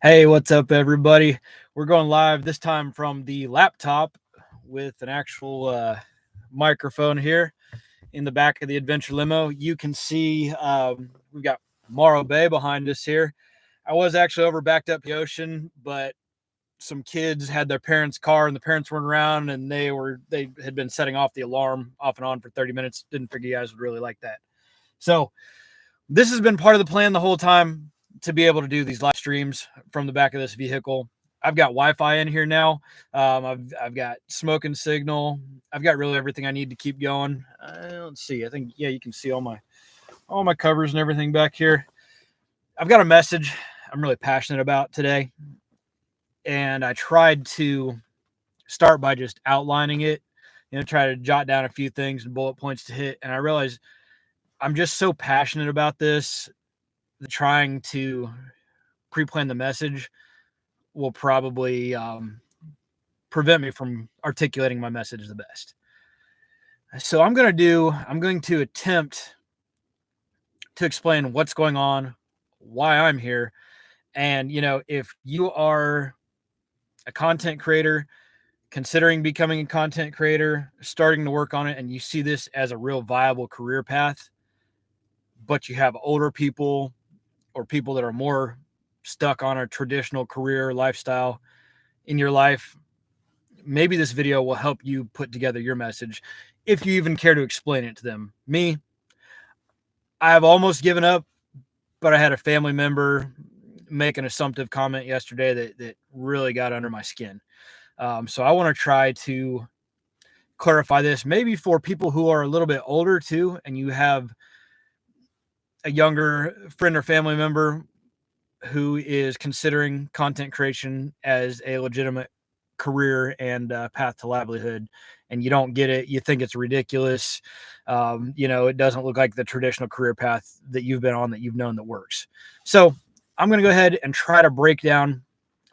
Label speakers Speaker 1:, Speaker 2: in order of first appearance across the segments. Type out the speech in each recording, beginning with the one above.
Speaker 1: Hey, what's up, everybody? We're going live this time from the laptop with an actual microphone here in the back of the adventure limo. You can see we've got Morro Bay behind us here. I was actually over backed up the ocean, but some kids had their parents' car and the parents weren't around, and they had been setting off the alarm off and on for 30 minutes. Didn't figure you guys would really like that. So this has been part of the plan the whole time, to be able to do these live streams from the back of this vehicle. I've got Wi-Fi in here now. I've got smoking signal. I've got really everything I need to keep going. Let's see. I think you can see all my covers and everything back here. I've got a message I'm really passionate about today, and I tried to start by just outlining it. Try to jot down a few things and bullet points to hit, and I realized I'm just so passionate about this. Trying to pre-plan the message will probably prevent me from articulating my message the best. So I'm going to attempt to explain what's going on, why I'm here. And, if you are a content creator, considering becoming a content creator, starting to work on it, and you see this as a real viable career path, but you have older people or people that are more stuck on a traditional career lifestyle in your life, maybe this video will help you put together your message, if you even care to explain it to them. Me, I've almost given up, but I had a family member make an assumptive comment yesterday that really got under my skin. So I want to try to clarify this, maybe for people who are a little bit older too, and you have a younger friend or family member who is considering content creation as a legitimate career and path to livelihood, and you don't get it. You think it's ridiculous. It doesn't look like the traditional career path that you've been on, that you've known that works. So I'm going to go ahead and try to break down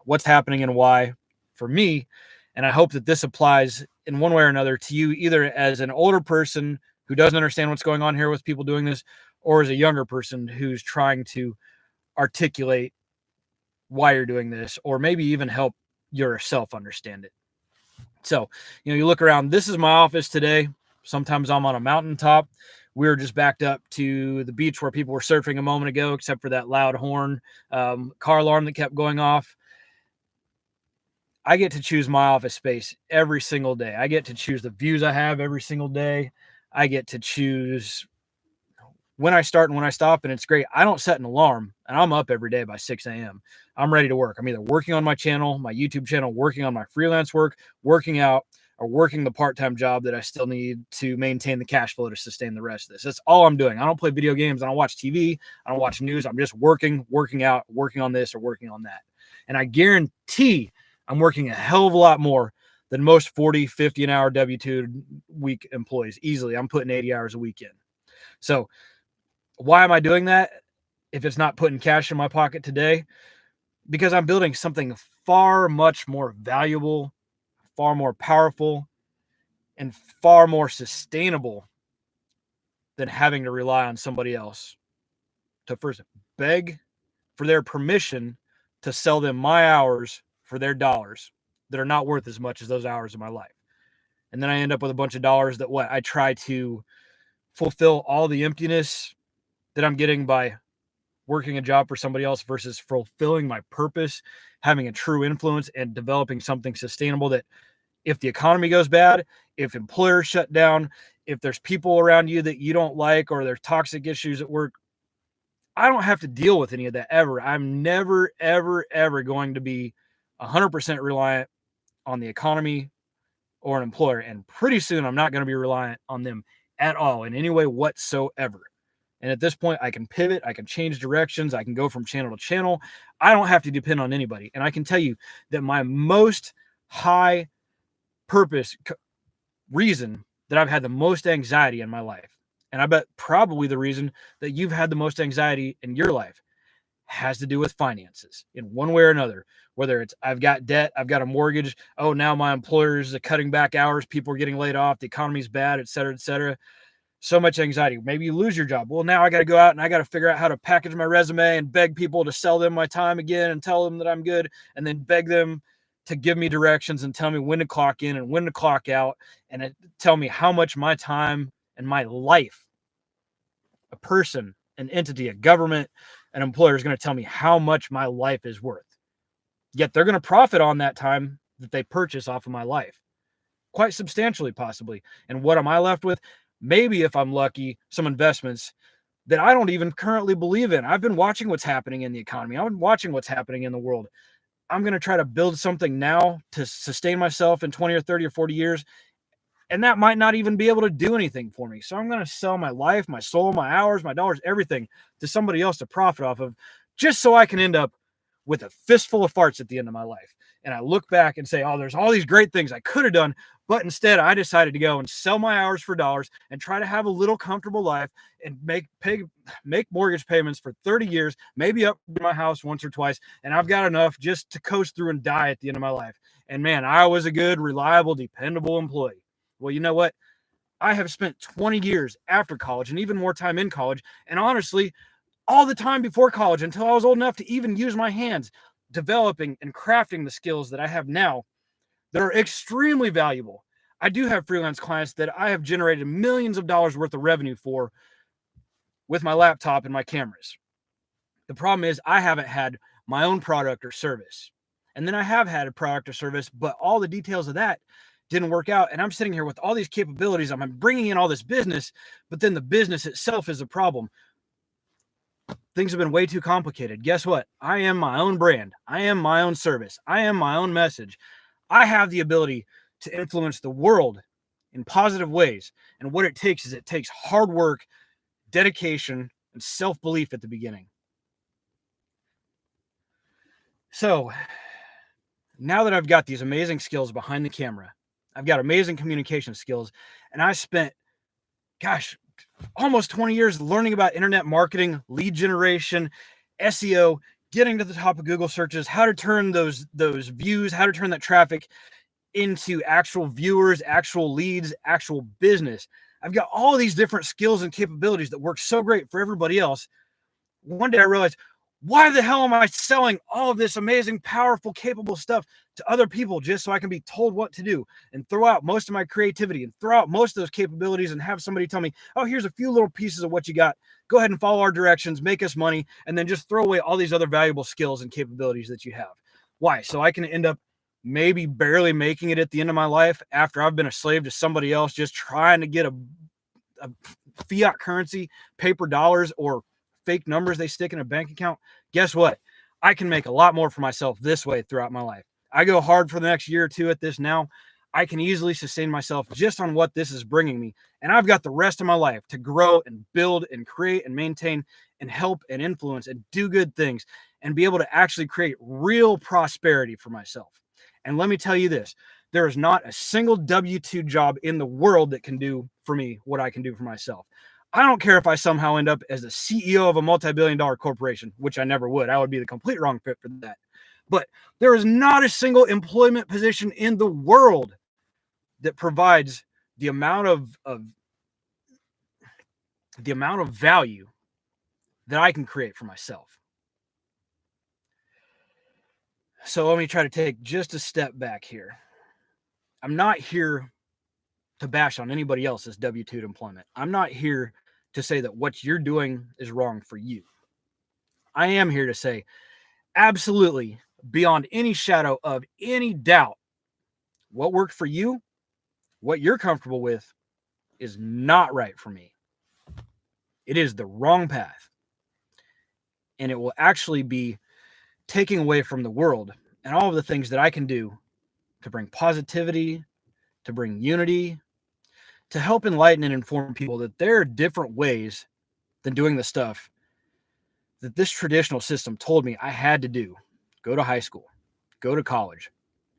Speaker 1: what's happening and why for me. And I hope that this applies in one way or another to you, either as an older person who doesn't understand what's going on here with people doing this, or as a younger person who's trying to articulate why you're doing this, or maybe even help yourself understand it. So, you look around. This is my office today. Sometimes I'm on a mountaintop. We were just backed up to the beach where people were surfing a moment ago, except for that loud horn, car alarm that kept going off. I get to choose my office space every single day. I get to choose the views I have every single day. I get to choose when I start and when I stop, and it's great. I don't set an alarm, and I'm up every day by 6 a.m. I'm ready to work. I'm either working on my channel, my YouTube channel, working on my freelance work, working out, or working the part-time job that I still need to maintain the cash flow to sustain the rest of this. That's all I'm doing. I don't play video games. I don't watch TV. I don't watch news. I'm just working out, working on this or working on that. And I guarantee I'm working a hell of a lot more than most 40, 50 an hour W-2 week employees. Easily, I'm putting 80 hours a week in. So why am I doing that if it's not putting cash in my pocket today? Because I'm building something far much more valuable, far more powerful, and far more sustainable than having to rely on somebody else to first beg for their permission to sell them my hours for their dollars that are not worth as much as those hours of my life. And then I end up with a bunch of dollars that I try to fulfill all the emptiness that I'm getting by working a job for somebody else versus fulfilling my purpose, having a true influence, and developing something sustainable that if the economy goes bad, if employers shut down, if there's people around you that you don't like, or there's toxic issues at work, I don't have to deal with any of that ever. I'm never, ever, ever going to be 100% reliant on the economy or an employer. And pretty soon I'm not going to be reliant on them at all in any way whatsoever. And at this point, I can pivot, I can change directions, I can go from channel to channel. I don't have to depend on anybody. And I can tell you that my most high purpose reason that I've had the most anxiety in my life, and I bet probably the reason that you've had the most anxiety in your life, has to do with finances in one way or another. Whether it's I've got debt, I've got a mortgage, oh, now my employers are cutting back hours, people are getting laid off, the economy's bad, et cetera, et cetera. So much anxiety. Maybe you lose your job. Well, now I got to go out and I got to figure out how to package my resume and beg people to sell them my time again and tell them that I'm good, and then beg them to give me directions and tell me when to clock in and when to clock out, and tell me how much my time and my life, a person, an entity, a government, an employer is going to tell me how much my life is worth. Yet they're going to profit on that time that they purchase off of my life, quite substantially, possibly. And what am I left with? Maybe, if I'm lucky, some investments that I don't even currently believe in. I've been watching what's happening in the economy. I've been watching what's happening in the world. I'm going to try to build something now to sustain myself in 20 or 30 or 40 years. And that might not even be able to do anything for me. So I'm going to sell my life, my soul, my hours, my dollars, everything to somebody else to profit off of, just so I can end up with a fistful of farts at the end of my life. And I look back and say, oh, there's all these great things I could have done. But instead, I decided to go and sell my hours for dollars and try to have a little comfortable life and make mortgage payments for 30 years, maybe upgrade my house once or twice. And I've got enough just to coast through and die at the end of my life. And man, I was a good, reliable, dependable employee. Well, you know what? I have spent 20 years after college and even more time in college. And honestly, all the time before college until I was old enough to even use my hands, developing and crafting the skills that I have now that are extremely valuable. I do have freelance clients that I have generated millions of dollars worth of revenue for with my laptop and my cameras. The problem is I haven't had my own product or service. And then I have had a product or service, but all the details of that didn't work out. And I'm sitting here with all these capabilities. I'm bringing in all this business, but then the business itself is a problem. Things have been way too complicated. Guess what? I am my own brand. I am my own service. I am my own message. I have the ability to influence the world in positive ways. And what it takes is it takes hard work, dedication, and self-belief at the beginning. So now that I've got these amazing skills behind the camera, I've got amazing communication skills, and I spent, almost 20 years learning about internet marketing, lead generation, SEO, getting to the top of Google searches, how to turn those views, how to turn that traffic into actual viewers, actual leads, actual business. I've got all these different skills and capabilities that work so great for everybody else. One day I realized, why the hell am I selling all of this amazing, powerful, capable stuff to other people just so I can be told what to do and throw out most of my creativity and throw out most of those capabilities and have somebody tell me, oh, here's a few little pieces of what you got. Go ahead and follow our directions, make us money, and then just throw away all these other valuable skills and capabilities that you have. Why? So I can end up maybe barely making it at the end of my life after I've been a slave to somebody else, just trying to get a fiat currency, paper dollars, or fake numbers they stick in a bank account. Guess what? I can make a lot more for myself this way throughout my life. I go hard for the next year or two at this now. I can easily sustain myself just on what this is bringing me. And I've got the rest of my life to grow and build and create and maintain and help and influence and do good things and be able to actually create real prosperity for myself. And let me tell you this, there is not a single W-2 job in the world that can do for me what I can do for myself. I don't care if I somehow end up as the CEO of a multi-billion-dollar corporation, which I never would. I would be the complete wrong fit for that. But there is not a single employment position in the world that provides the amount of value that I can create for myself. So let me try to take just a step back here. I'm not here to bash on anybody else's W-2 employment. I'm not here to say that what you're doing is wrong for you. I am here to say, absolutely, beyond any shadow of any doubt, what worked for you, what you're comfortable with, is not right for me. It is the wrong path. And it will actually be taking away from the world and all of the things that I can do to bring positivity, to bring unity, to help enlighten and inform people that there are different ways than doing the stuff that this traditional system told me I had to do. Go to high school, go to college,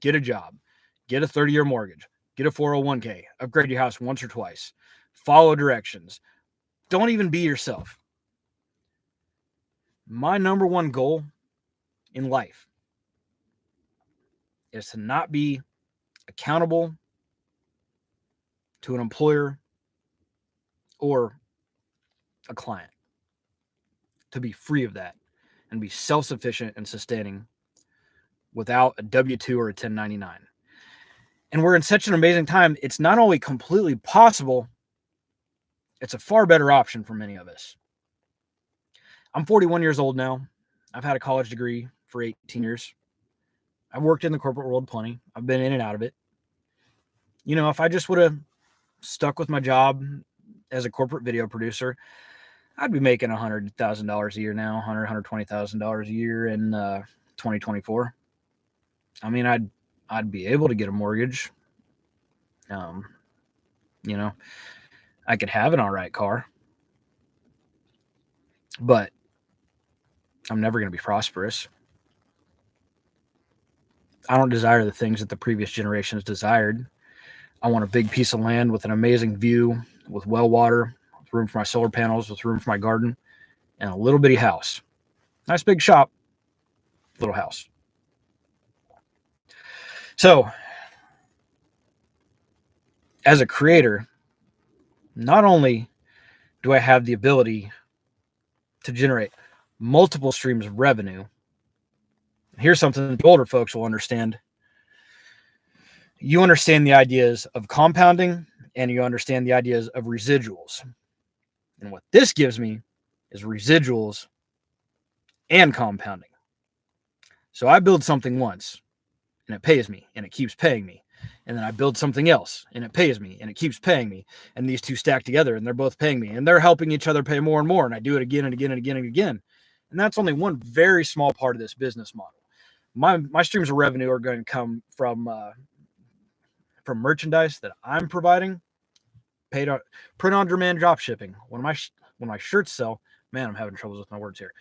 Speaker 1: get a job, get a 30-year mortgage, get a 401k, upgrade your house once or twice, follow directions. Don't even be yourself. My number one goal in life is to not be accountable to an employer or a client, to be free of that and be self-sufficient and sustaining without a W-2 or a 1099. And we're in such an amazing time. It's not only completely possible, it's a far better option for many of us. I'm 41 years old now. I've had a college degree for 18 years. I've worked in the corporate world plenty. I've been in and out of it. You know, if I just would have stuck with my job as a corporate video producer, I'd be making $100,000 a year now, $120,000 a year in 2024. I mean, I'd be able to get a mortgage. You know, I could have an all right car, but I'm never going to be prosperous. I don't desire the things that the previous generations desired. I want a big piece of land with an amazing view, with well water, with room for my solar panels, with room for my garden, and a little bitty house. Nice big shop, little house. So, as a creator, not only do I have the ability to generate multiple streams of revenue, here's something that the older folks will understand. You understand the ideas of compounding and you understand the ideas of residuals. And what this gives me is residuals and compounding. So I build something once and it pays me and it keeps paying me. And then I build something else and it pays me and it keeps paying me. And these two stack together and they're both paying me and they're helping each other pay more and more. And I do it again and again and again and again. And that's only one very small part of this business model. My streams of revenue are going to come from merchandise that I'm providing, paid on, print on demand drop shipping. When my shirts sell, man, I'm having troubles with my words here.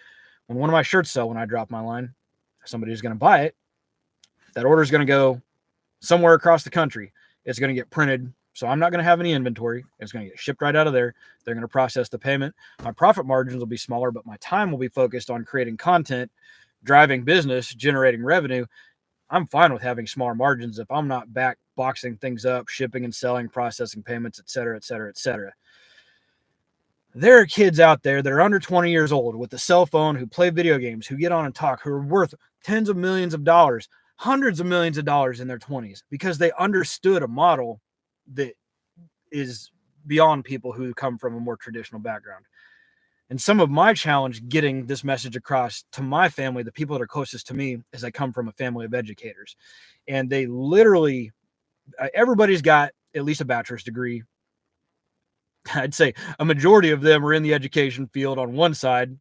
Speaker 1: When one of my shirts sell, when I drop my line, somebody's going to buy it. That order is going to go somewhere across the country. It's going to get printed. So I'm not going to have any inventory. It's going to get shipped right out of there. They're going to process the payment. My profit margins will be smaller, but my time will be focused on creating content, driving business, generating revenue. I'm fine with having smaller margins if I'm not back boxing things up, shipping and selling, processing payments, et cetera, et cetera, et cetera. There are kids out there that are under 20 years old with a cell phone who play video games, who get on and talk, who are worth tens of millions of dollars, hundreds of millions of dollars in their 20s because they understood a model that is beyond people who come from a more traditional background. And some of my challenge getting this message across to my family, the people that are closest to me, is I come from a family of educators. And they literally, everybody's got at least a bachelor's degree. I'd say a majority of them are in the education field on one side.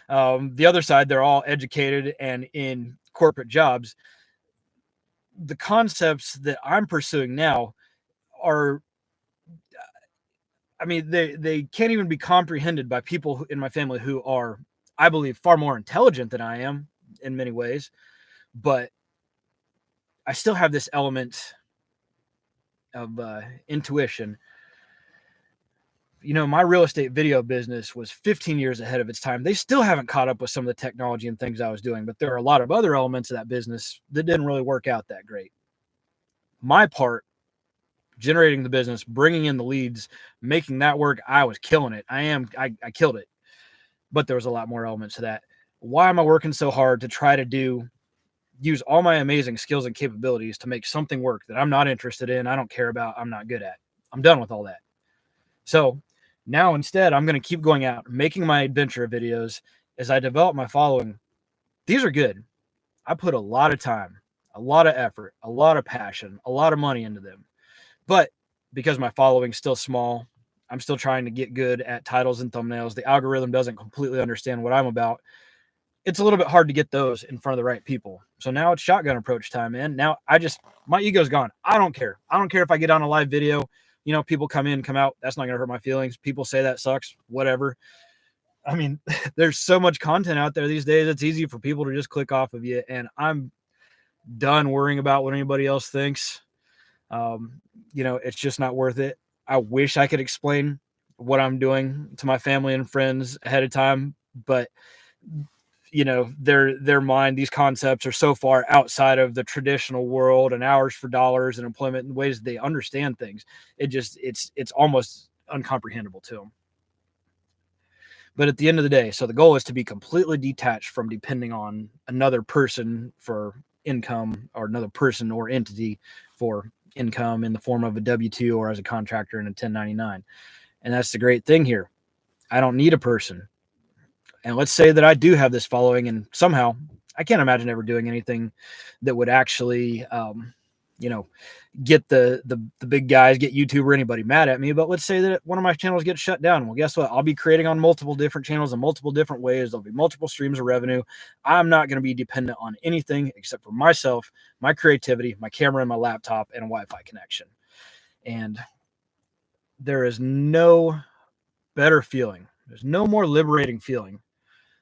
Speaker 1: The other side, they're all educated and in corporate jobs. The concepts that I'm pursuing now are, I mean, they can't even be comprehended by people in my family who are, I believe, far more intelligent than I am in many ways. But I still have this element of intuition. You know, my real estate video business was 15 years ahead of its time. They still haven't caught up with some of the technology and things I was doing, but there are a lot of other elements of that business that didn't really work out that great. My part, generating the business, bringing in the leads, making that work, I was killing it. I killed it. But there was a lot more elements to that. Why am I working so hard to try to use all my amazing skills and capabilities to make something work that I'm not interested in, I don't care about, I'm not good at? I'm done with all that. So now instead, I'm going to keep going out, making my adventure videos as I develop my following. These are good. I put a lot of time, a lot of effort, a lot of passion, a lot of money into them. But because my following's still small, I'm still trying to get good at titles and thumbnails. The algorithm doesn't completely understand what I'm about. It's a little bit hard to get those in front of the right people. So now it's shotgun approach time, man. Now my ego's gone. I don't care. I don't care if I get on a live video. You know, people come in, come out. That's not going to hurt my feelings. People say that sucks, whatever. I mean, there's so much content out there these days. It's easy for people to just click off of you. And I'm done worrying about what anybody else thinks. You know, it's just not worth it. I wish I could explain what I'm doing to my family and friends ahead of time, but you know, their mind, these concepts are so far outside of the traditional world and hours for dollars and employment and ways they understand things. It's almost uncomprehendable to them. But at the end of the day, so the goal is to be completely detached from depending on another person for income, or another person or entity for income in the form of a W-2 or as a contractor in a 1099. And that's the great thing here. I don't need a person. And let's say that I do have this following, and somehow I can't imagine ever doing anything that would actually, you know, get the big guys, get YouTube or anybody mad at me. But let's say that one of my channels gets shut down. Well, guess what? I'll be creating on multiple different channels in multiple different ways. There'll be multiple streams of revenue. I'm not going to be dependent on anything except for myself, my creativity, my camera and my laptop, and a Wi-Fi connection. And there is no better feeling. There's no more liberating feeling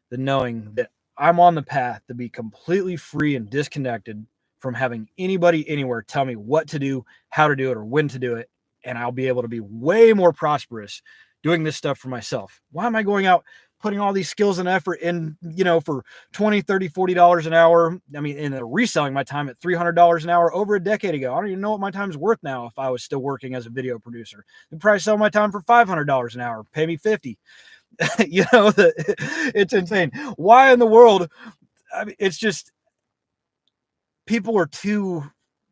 Speaker 1: than knowing that I'm on the path to be completely free and disconnected from having anybody anywhere tell me what to do, how to do it, or when to do it. And I'll be able to be way more prosperous doing this stuff for myself. Why am I going out putting all these skills and effort in, for $20, $30, $40 an hour? I mean, and reselling my time at $300 an hour over a decade ago. I don't even know what my time's worth now if I was still working as a video producer. They'd probably sell my time for $500 an hour, pay me $50. It's insane. Why in the world? I mean, it's just people are too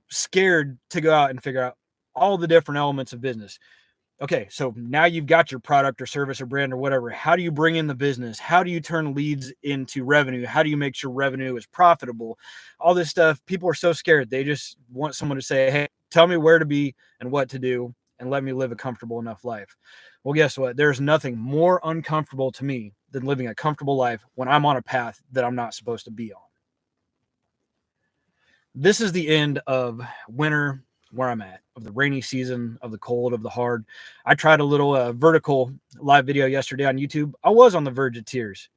Speaker 1: scared to go out and figure out all the different elements of business. Okay, so now you've got your product or service or brand or whatever. How do you bring in the business? How do you turn leads into revenue? How do you make sure revenue is profitable? All this stuff. People are so scared. They just want someone to say, hey, tell me where to be and what to do and let me live a comfortable enough life. Well, guess what? There's nothing more uncomfortable to me than living a comfortable life when I'm on a path that I'm not supposed to be on. This is the end of winter where I'm at, of the rainy season, of the cold, of the hard. I tried a little vertical live video yesterday on YouTube. I was on the verge of tears.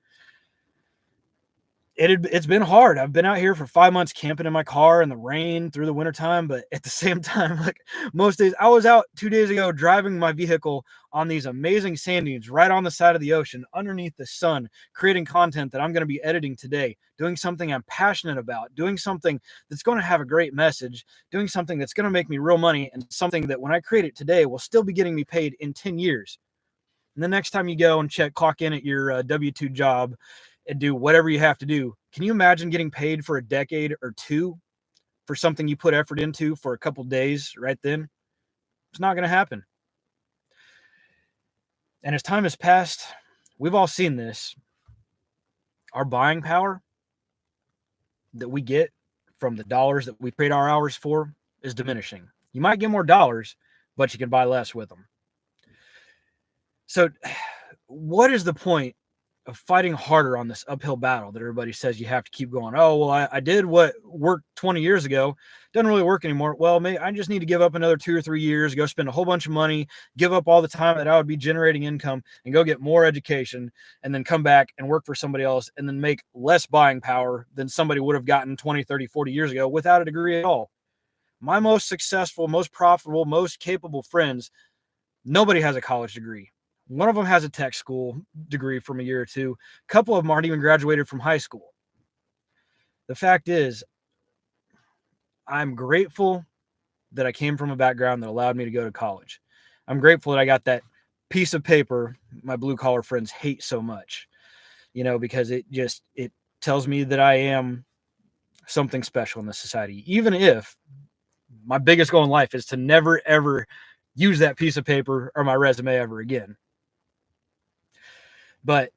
Speaker 1: It's been hard. I've been out here for 5 months camping in my car in the rain through the wintertime, but at the same time, like most days, I was out 2 days ago driving my vehicle on these amazing sand dunes right on the side of the ocean underneath the sun, creating content that I'm going to be editing today, doing something I'm passionate about, doing something that's going to have a great message, doing something that's going to make me real money, and something that when I create it today will still be getting me paid in 10 years. And the next time you go and clock in at your W-2 job and do whatever you have to do, can you imagine getting paid for a decade or two for something you put effort into for a couple days right then? It's not going to happen. And as time has passed, we've all seen this. Our buying power that we get from the dollars that we trade our hours for is diminishing. You might get more dollars, but you can buy less with them. So what is the point of fighting harder on this uphill battle that everybody says you have to keep going? Oh, well, I did what worked 20 years ago. Doesn't really work anymore. Well, maybe I just need to give up another 2 or 3 years, go spend a whole bunch of money, give up all the time that I would be generating income and go get more education, and then come back and work for somebody else and then make less buying power than somebody would have gotten 20, 30, 40 years ago without a degree at all. My most successful, most profitable, most capable friends, nobody has a college degree. One of them has a tech school degree from a year or two. A couple of them aren't even graduated from high school. The fact is, I'm grateful that I came from a background that allowed me to go to college. I'm grateful that I got that piece of paper my blue collar friends hate so much, because it tells me that I am something special in this society, even if my biggest goal in life is to never, ever use that piece of paper or my resume ever again. But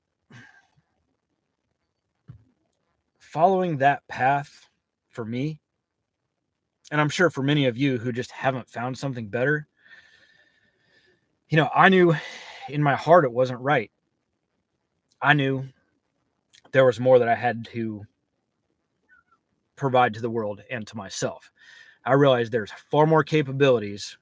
Speaker 1: following that path for me, and I'm sure for many of you who just haven't found something better, I knew in my heart it wasn't right. I knew there was more that I had to provide to the world and to myself. I realized there's far more capabilities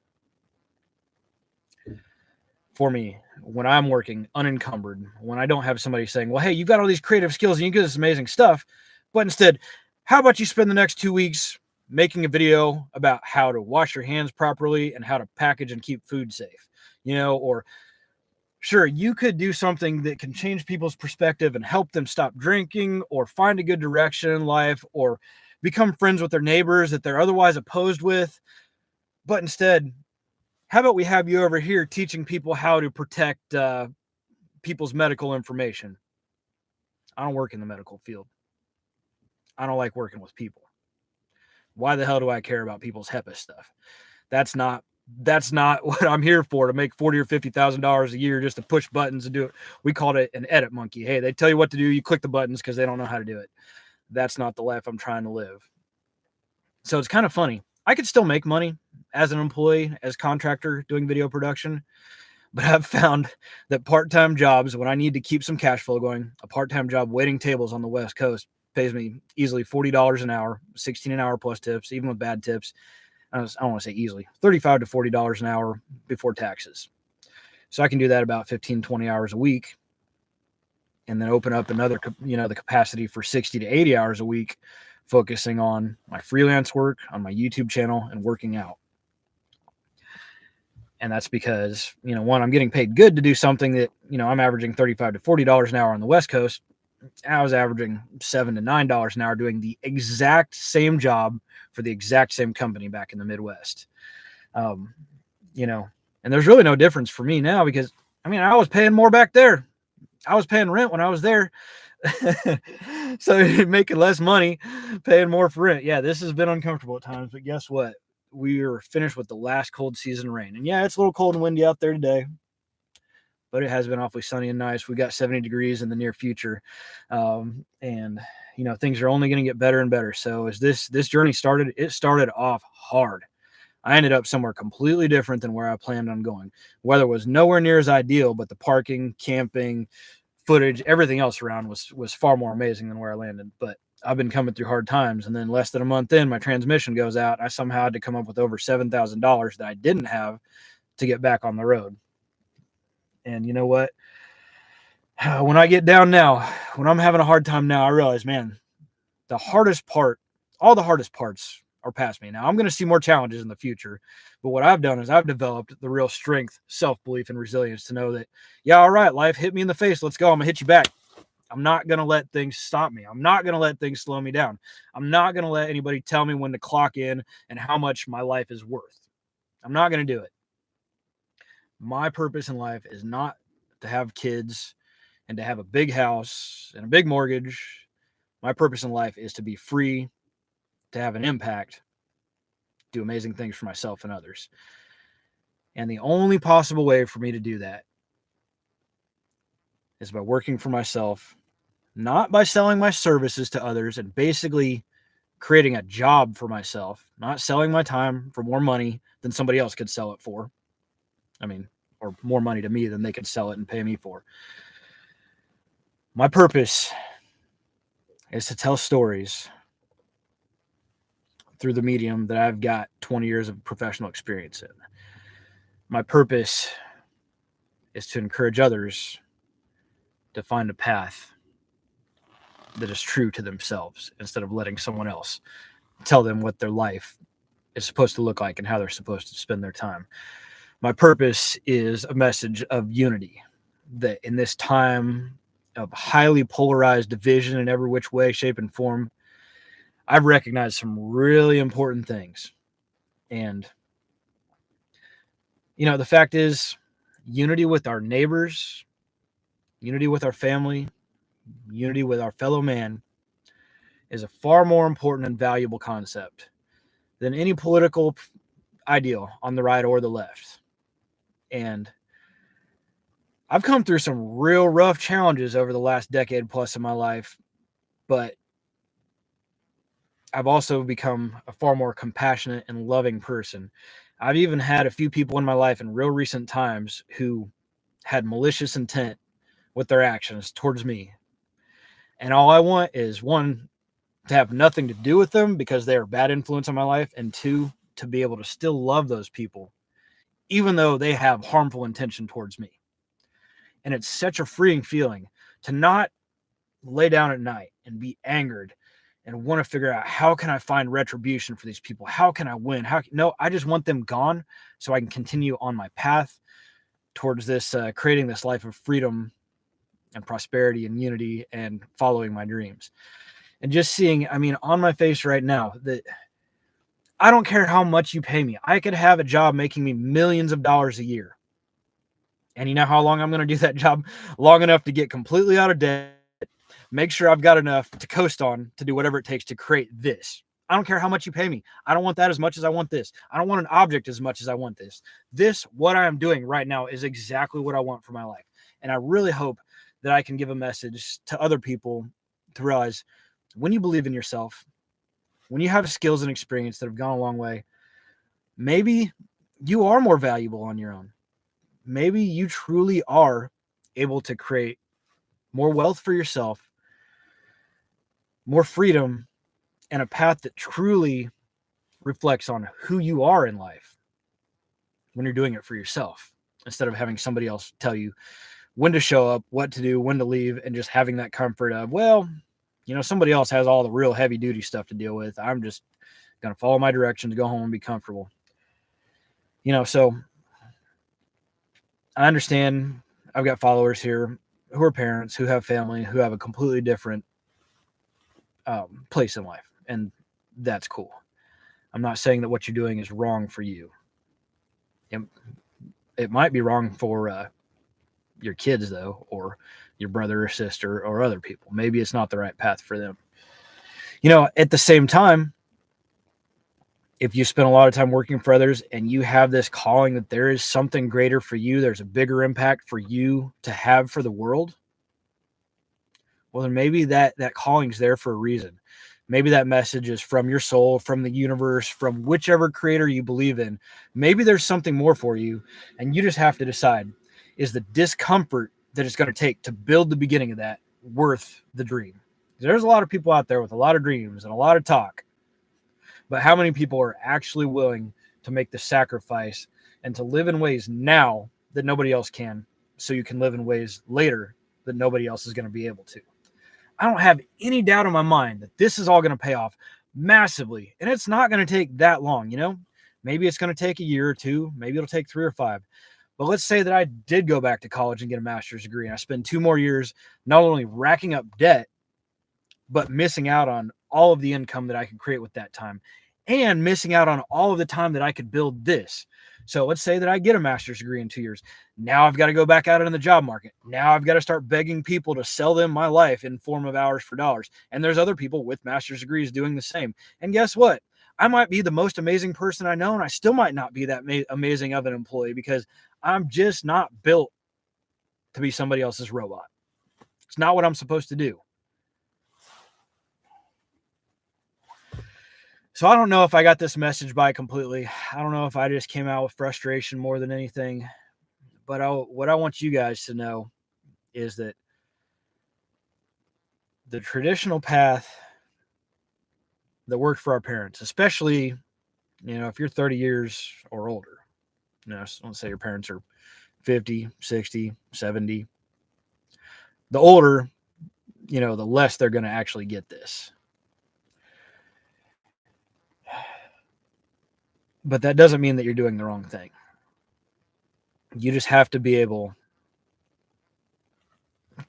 Speaker 1: for me when I'm working unencumbered, when I don't have somebody saying, well, hey, you've got all these creative skills and you do this amazing stuff, but instead, how about you spend the next 2 weeks making a video about how to wash your hands properly and how to package and keep food safe, or sure, you could do something that can change people's perspective and help them stop drinking or find a good direction in life or become friends with their neighbors that they're otherwise opposed with. But instead, how about we have you over here teaching people how to protect people's medical information. I don't work in the medical field. I don't like working with people. Why the hell do I care about people's HEPA stuff? That's not what I'm here for, to make $40,000 or $50,000 a year just to push buttons and do it. We called it an edit monkey. Hey, they tell you what to do, you click the buttons because they don't know how to do it. That's not the life I'm trying to live. So it's kind of funny. I could still make money as an employee, as contractor doing video production, but I've found that part-time jobs, when I need to keep some cash flow going, a part-time job waiting tables on the West Coast pays me easily $40 an hour, $16 an hour plus tips, even with bad tips. I don't want to say easily, $35 to $40 an hour before taxes. So I can do that about 15, 20 hours a week, and then open up another, the capacity for 60 to 80 hours a week, focusing on my freelance work, on my YouTube channel, and working out. And that's because, one, I'm getting paid good to do something that, I'm averaging $35 to $40 an hour on the West Coast. I was averaging $7 to $9 an hour doing the exact same job for the exact same company back in the Midwest. And there's really no difference for me now because, I was paying more back there. I was paying rent when I was there. So making less money, paying more for rent. Yeah, this has been uncomfortable at times, but guess what? We are finished with the last cold season rain. And yeah, it's a little cold and windy out there today, but it has been awfully sunny and nice. We got 70 degrees in the near future. And things are only going to get better and better. So as this journey started, it started off hard. I ended up somewhere completely different than where I planned on going. Weather was nowhere near as ideal, but the parking, camping, footage, everything else around was far more amazing than where I landed. But I've been coming through hard times, and then less than a month in, my transmission goes out. I somehow had to come up with over $7,000 that I didn't have to get back on the road. And you know what? When I get down now, when I'm having a hard time now, I realize, man, the hardest part, all the hardest parts are past me. Now I'm going to see more challenges in the future, but what I've done is I've developed the real strength, self-belief, and resilience to know that, yeah, all right, life hit me in the face. Let's go. I'm gonna hit you back. I'm not going to let things stop me. I'm not going to let things slow me down. I'm not going to let anybody tell me when to clock in and how much my life is worth. I'm not going to do it. My purpose in life is not to have kids and to have a big house and a big mortgage. My purpose in life is to be free, to have an impact, do amazing things for myself and others. And the only possible way for me to do that is by working for myself, not by selling my services to others and basically creating a job for myself, not selling my time for more money than somebody else could sell it for. Or more money to me than they could sell it and pay me for. My purpose is to tell stories through the medium that I've got 20 years of professional experience in. My purpose is to encourage others to find a path that is true to themselves instead of letting someone else tell them what their life is supposed to look like and how they're supposed to spend their time. My purpose is a message of unity, that in this time of highly polarized division in every which way, shape, and form, I've recognized some really important things. And, the fact is, unity with our neighbors, unity with our family, unity with our fellow man is a far more important and valuable concept than any political ideal on the right or the left. And I've come through some real rough challenges over the last decade plus of my life, but I've also become a far more compassionate and loving person. I've even had a few people in my life in real recent times who had malicious intent with their actions towards me. And all I want is, one, to have nothing to do with them because they are a bad influence on my life, and two, to be able to still love those people, even though they have harmful intention towards me. And it's such a freeing feeling to not lay down at night and be angered and want to figure out, how can I find retribution for these people? How can I win? No, I just want them gone so I can continue on my path towards this, creating this life of freedom and prosperity and unity and following my dreams. And just seeing, on my face right now, that I don't care how much you pay me. I could have a job making me millions of dollars a year And you know how long I'm going to do that job? Long enough to get completely out of debt, make sure I've got enough to coast on to do whatever it takes to create this. I don't care how much you pay me. I don't want that as much as I want this. I don't want an object as much as I want this. This, what I am doing right now, is exactly what I want for my life. And I really hope that I can give a message to other people to realize when you believe in yourself, when you have skills and experience that have gone a long way, maybe you are more valuable on your own. Maybe you truly are able to create more wealth for yourself, more freedom, and a path that truly reflects on who you are in life when you're doing it for yourself, instead of having somebody else tell you when to show up, what to do, when to leave, and just having that comfort of, well, somebody else has all the real heavy duty stuff to deal with. I'm just going to follow my directions, go home and be comfortable. So I understand I've got followers here who are parents, who have family, who have a completely different place in life. And that's cool. I'm not saying that what you're doing is wrong for you. It might be wrong for your kids, though, or your brother or sister or other people. Maybe it's not the right path for them. At the same time, if you spend a lot of time working for others and you have this calling that there is something greater for you, there's a bigger impact for you to have for the world, well, then maybe that calling's there for a reason. Maybe that message is from your soul, from the universe, from whichever creator you believe in. Maybe there's something more for you, and you just have to decide, is the discomfort that it's going to take to build the beginning of that worth the dream? There's a lot of people out there with a lot of dreams and a lot of talk, but how many people are actually willing to make the sacrifice and to live in ways now that nobody else can, so you can live in ways later that nobody else is going to be able to? I don't have any doubt in my mind that this is all going to pay off massively, and it's not going to take that long. Maybe it's going to take a year or two, maybe it'll take 3 or 5. But let's say that I did go back to college and get a master's degree, and I spend 2 more years not only racking up debt, but missing out on all of the income that I could create with that time, and missing out on all of the time that I could build this. So let's say that I get a master's degree in 2 years. Now I've got to go back out in the job market. Now I've got to start begging people to sell them my life in form of hours for dollars. And there's other people with master's degrees doing the same. And guess what? I might be the most amazing person I know, and I still might not be that amazing of an employee, because I'm just not built to be somebody else's robot. It's not what I'm supposed to do. So I don't know if I got this message by completely. I don't know if I just came out with frustration more than anything. But what I want you guys to know is that the traditional path that worked for our parents, especially, if you're 30 years or older, let's say your parents are 50, 60, 70. The older, the less they're going to actually get this. But that doesn't mean that you're doing the wrong thing. You just have to be able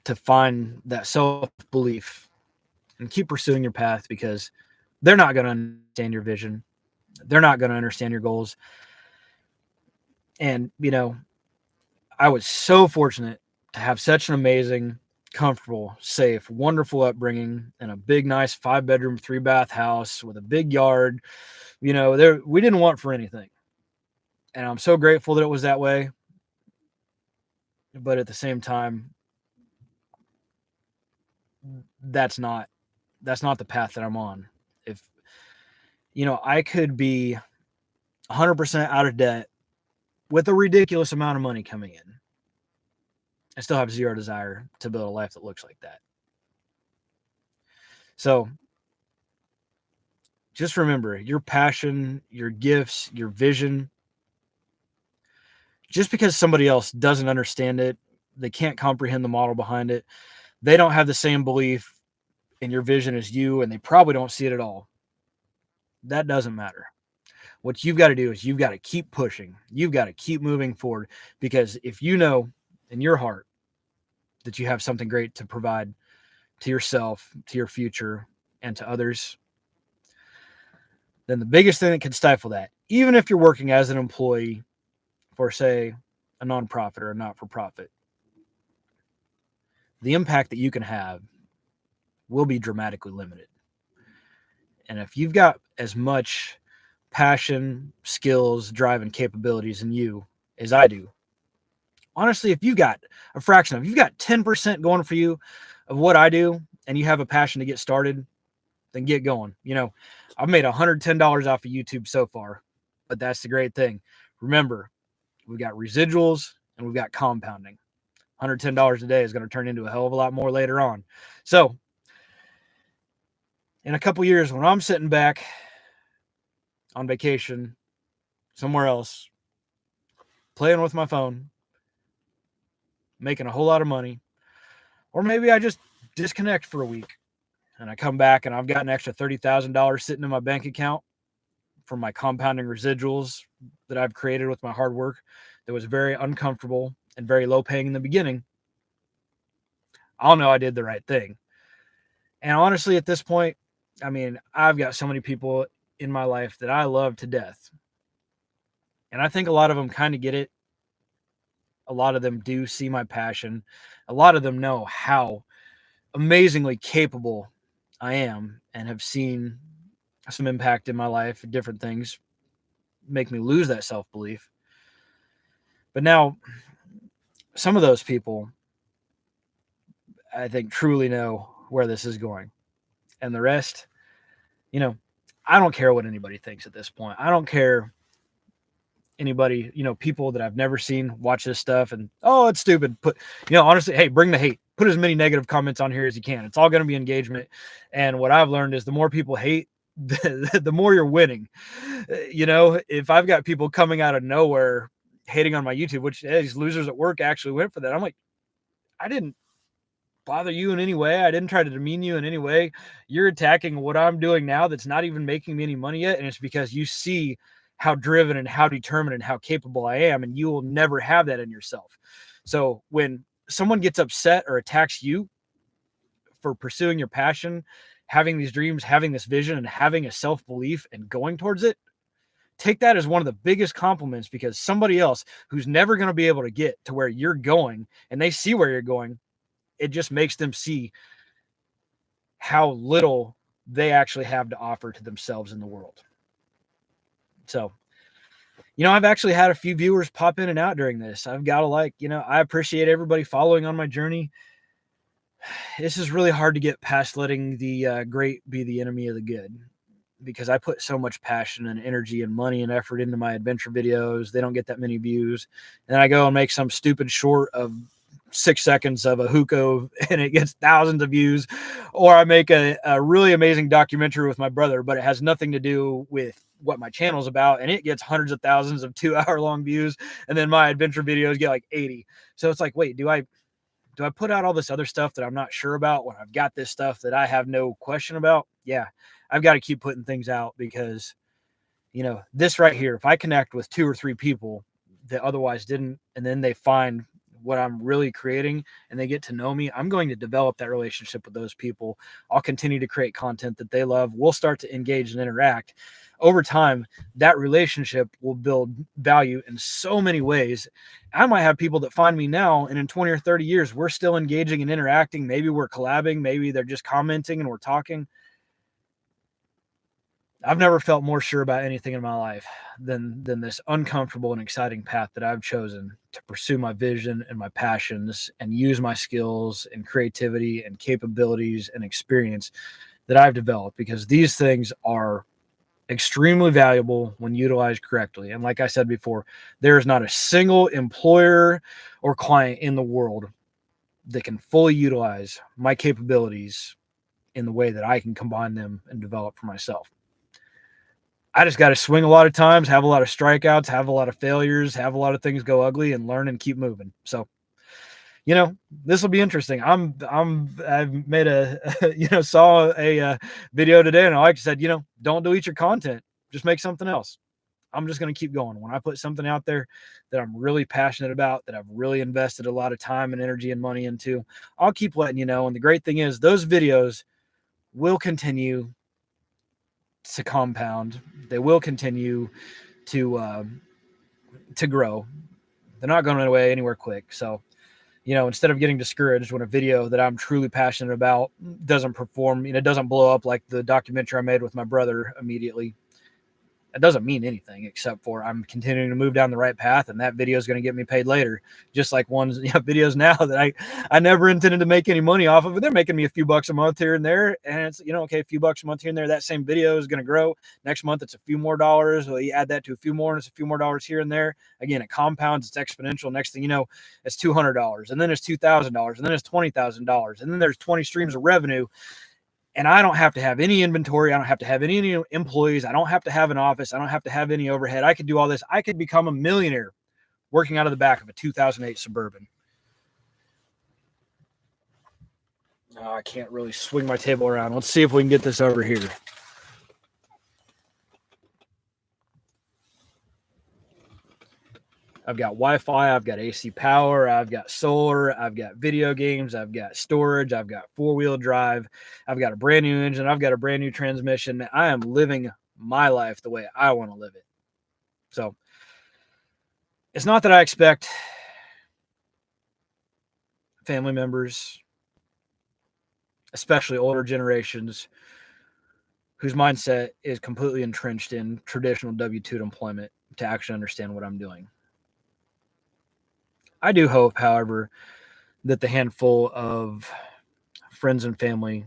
Speaker 1: to find that self-belief and keep pursuing your path, because they're not going to understand your vision. They're not going to understand your goals. And, I was so fortunate to have such an amazing, comfortable, safe, wonderful upbringing in a big, nice 5-bedroom, 3-bath house with a big yard. We didn't want for anything. And I'm so grateful that it was that way. But at the same time, that's not the path that I'm on. If, I could be 100% out of debt with a ridiculous amount of money coming in, I still have zero desire to build a life that looks like that. So just remember, your passion, your gifts, your vision, just because somebody else doesn't understand it, they can't comprehend the model behind it, they don't have the same belief in your vision as you, and they probably don't see it at all. That doesn't matter. What you've got to do is you've got to keep pushing. You've got to keep moving forward, because if you know in your heart that you have something great to provide to yourself, to your future, and to others, then the biggest thing that can stifle that, even if you're working as an employee for, say, a nonprofit or a not-for-profit, the impact that you can have will be dramatically limited. And if you've got as much passion, skills, drive, and capabilities in you as I do, honestly, if you've got a fraction of, you've got 10% going for you of what I do, and you have a passion to get started, then get going. I've made $110 off of YouTube so far, but that's the great thing. Remember, we've got residuals and we've got compounding. $110 a day is going to turn into a hell of a lot more later on. So in a couple years, when I'm sitting back on vacation somewhere else, playing with my phone, making a whole lot of money, or maybe I just disconnect for a week and I come back and I've got an extra $30,000 sitting in my bank account from my compounding residuals that I've created with my hard work that was very uncomfortable and very low paying in the beginning, I'll know I did the right thing. And honestly, at this point, I mean, I've got so many people in my life that I love to death. And I think a lot of them kind of get it. A lot of them do see my passion. A lot of them know how amazingly capable I am and have seen some impact in my life. Different things make me lose that self-belief. But now, some of those people, I think, truly know where this is going. And the rest, I don't care what anybody thinks at this point. I don't care anybody, people that I've never seen watch this stuff and, oh, it's stupid. Honestly, hey, bring the hate. Put as many negative comments on here as you can. It's all going to be engagement. And what I've learned is the more people hate, the more you're winning. If I've got people coming out of nowhere hating on my YouTube, which these losers at work actually went for that. I'm like, I didn't bother you in any way. I didn't try to demean you in any way. You're attacking what I'm doing now that's not even making me any money yet. And it's because you see how driven and how determined and how capable I am. And you will never have that in yourself. So when someone gets upset or attacks you for pursuing your passion, having these dreams, having this vision, and having a self-belief and going towards it, take that as one of the biggest compliments, because somebody else who's never going to be able to get to where you're going and they see where you're going, it just makes them see how little they actually have to offer to themselves in the world. So, I've actually had a few viewers pop in and out during this. I've got to I appreciate everybody following on my journey. This is really hard to get past letting the great be the enemy of the good, because I put so much passion and energy and money and effort into my adventure videos. They don't get that many views. And then I go and make some stupid short of 6 seconds of a hookah and it gets thousands of views. Or I make a really amazing documentary with my brother, but it has nothing to do with what my channel's about, and it gets hundreds of thousands of 2-hour-long views. And then my adventure videos get like 80. So it's like, wait, do I put out all this other stuff that I'm not sure about when I've got this stuff that I have no question about? Yeah, I've got to keep putting things out, because, this right here, if I connect with 2 or 3 people that otherwise didn't, and then they find what I'm really creating and they get to know me, I'm going to develop that relationship with those people. I'll continue to create content that they love. We'll start to engage and interact. Over time, that relationship will build value in so many ways. I might have people that find me now, and in 20 or 30 years, we're still engaging and interacting. Maybe we're collabing. Maybe they're just commenting and we're talking. I've never felt more sure about anything in my life than this uncomfortable and exciting path that I've chosen to pursue my vision and my passions and use my skills and creativity and capabilities and experience that I've developed, because these things are extremely valuable when utilized correctly. And like I said before, there is not a single employer or client in the world that can fully utilize my capabilities in the way that I can combine them and develop for myself. I just got to swing a lot of times, have a lot of strikeouts, have a lot of failures, have a lot of things go ugly, and learn and keep moving. So, this will be interesting. I've made saw a video today, and like I said, don't delete your content, just make something else. I'm just going to keep going. When I put something out there that I'm really passionate about, that I've really invested a lot of time and energy and money into, I'll keep letting you know. And the great thing is, those videos will continue to compound. They will continue to grow. They're not going away anywhere quick. So, instead of getting discouraged when a video that I'm truly passionate about doesn't perform, doesn't blow up like the documentary I made with my brother immediately, it doesn't mean anything except for I'm continuing to move down the right path, and that video is going to get me paid later. Just like videos now that I never intended to make any money off of, but they're making me a few bucks a month here and there, and it's okay, a few bucks a month here and there. That same video is going to grow. Next month it's a few more dollars. Well, you add that to a few more, and it's a few more dollars here and there. Again, it compounds. It's exponential. Next thing you know, it's $200, and then it's $2,000, and then it's $20,000, and then there's 20 streams of revenue. And I don't have to have any inventory. I don't have to have any employees. I don't have to have an office. I don't have to have any overhead. I could do all this. I could become a millionaire working out of the back of a 2008 Suburban. Oh, I can't really swing my table around. Let's see if we can get this over here. I've got Wi-Fi, I've got AC power, I've got solar, I've got video games, I've got storage, I've got four-wheel drive, I've got a brand new engine, I've got a brand new transmission. I am living my life the way I want to live it. So it's not that I expect family members, especially older generations, whose mindset is completely entrenched in traditional W-2 employment, to actually understand what I'm doing. I do hope, however, that the handful of friends and family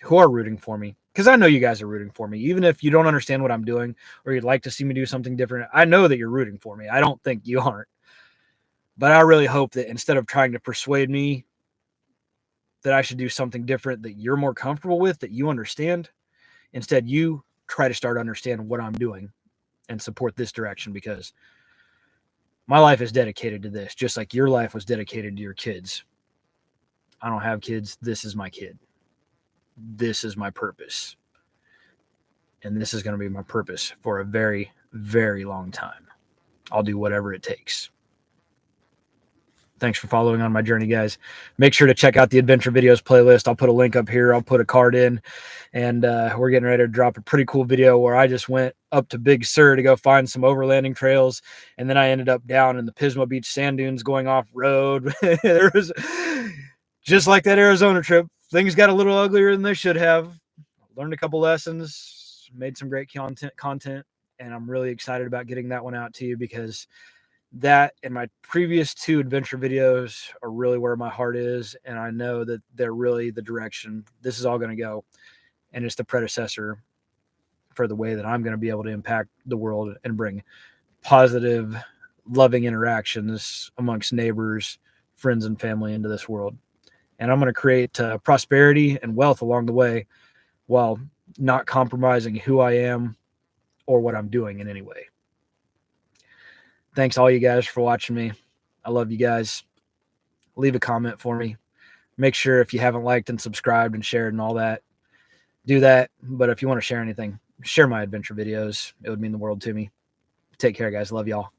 Speaker 1: who are rooting for me, because I know you guys are rooting for me, even if you don't understand what I'm doing or you'd like to see me do something different, I know that you're rooting for me. I don't think you aren't. But I really hope that instead of trying to persuade me that I should do something different that you're more comfortable with, that you understand, instead you try to start understanding what I'm doing and support this direction, because my life is dedicated to this, just like your life was dedicated to your kids. I don't have kids. This is my kid. This is my purpose. And this is going to be my purpose for a very, very long time. I'll do whatever it takes. Thanks for following on my journey, guys. Make sure to check out the Adventure Videos playlist. I'll put a link up here. I'll put a card in. And we're getting ready to drop a pretty cool video where I just went up to Big Sur to go find some overlanding trails. And then I ended up down in the Pismo Beach sand dunes going off-road. There was, just like that Arizona trip, things got a little uglier than they should have. Learned a couple lessons, made some great content, and I'm really excited about getting that one out to you, because that and my previous two adventure videos are really where my heart is, and I know that they're really the direction this is all going to go, and it's the predecessor for the way that I'm going to be able to impact the world and bring positive, loving interactions amongst neighbors, friends, and family into this world. And I'm going to create prosperity and wealth along the way while not compromising who I am or what I'm doing in any way. Thanks all you guys for watching me. I love you guys. Leave a comment for me. Make sure if you haven't liked and subscribed and shared and all that, do that. But if you want to share anything, share my adventure videos. It would mean the world to me. Take care, guys. Love y'all.